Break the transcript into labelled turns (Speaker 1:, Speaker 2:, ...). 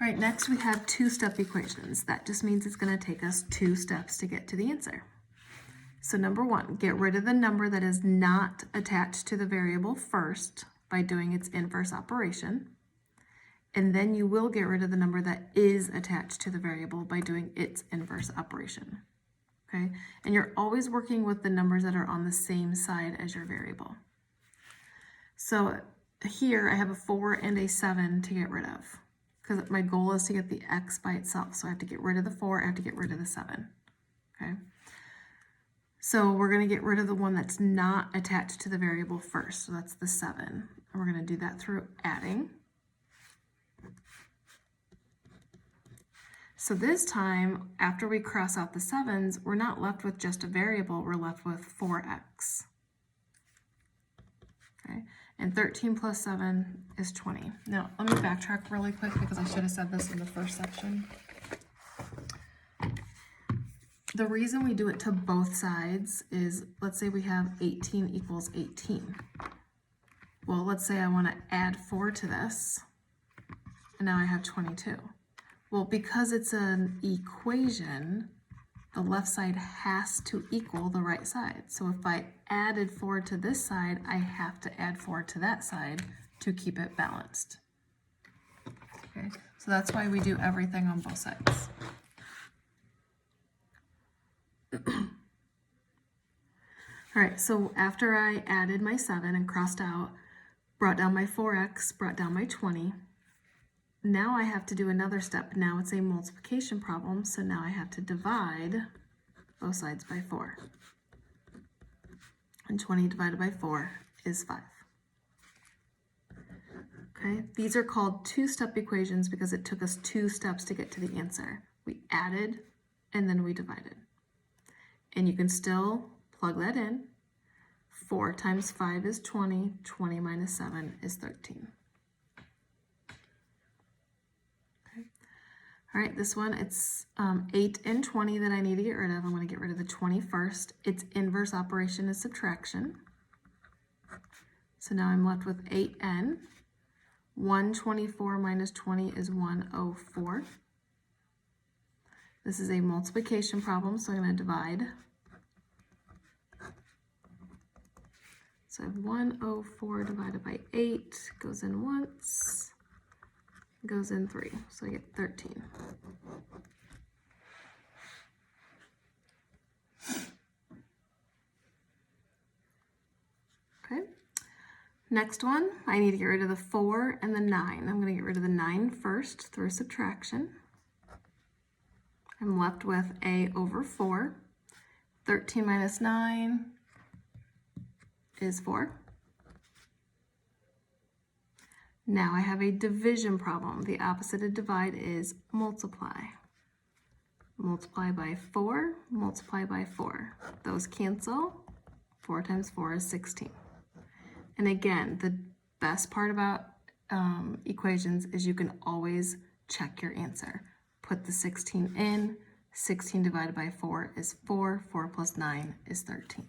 Speaker 1: All right, next we have two-step equations. That just means it's going to take us 2 steps to get to the answer. So number 1, get rid of the number that is not attached to the variable first by doing its inverse operation. And then you will get rid of the number that is attached to the variable by doing its inverse operation. Okay, and you're always working with the numbers that are on the same side as your variable. So here I have a 4 and a 7 to get rid of, because my goal is to get the x by itself. So I have to get rid of the 4, I have to get rid of the 7. Okay, so we're going to get rid of the one that's not attached to the variable first. So that's the 7. And we're going to do that through adding. So this time, after we cross out the 7s, we're not left with just a variable, we're left with 4x. Okay, and 13 plus 7 is 20. Now, let me backtrack really quick because I should have said this in the first section. The reason we do it to both sides is, let's say we have 18 equals 18. Well, let's say I want to add 4 to this, and now I have 22. Well, because it's an equation, the left side has to equal the right side. So if I added 4 to this side, I have to add 4 to that side to keep it balanced. Okay, so that's why we do everything on both sides. All right, so after I added my 7 and crossed out, brought down my 4x, brought down my 20, now I have to do another step. Now it's a multiplication problem, so now I have to divide both sides by 4. And 20 divided by 4 is 5. Okay, these are called two-step equations because it took us 2 steps to get to the answer. We added and then we divided. And you can still plug that in. 4 times 5 is 20. 20 minus 7 is 13. All right, this one, it's 8 and 20 that I need to get rid of. I'm going to get rid of the 20 first. Its inverse operation is subtraction. So now I'm left with 8n. 124 minus 20 is 104. This is a multiplication problem, so I'm going to divide. So I have 104 divided by 8, goes in once. Goes in 3, so I get 13. Okay, next one, I need to get rid of the 4 and the 9. I'm going to get rid of the 9 first through subtraction. I'm left with a over 4. 13 minus 9 is 4. Now I have a division problem. The opposite of divide is multiply. Multiply by 4, multiply by 4. Those cancel. 4 times 4 is 16. And again, the best part about equations is you can always check your answer. Put the 16 in. 16 divided by 4 is 4. 4 plus 9 is 13.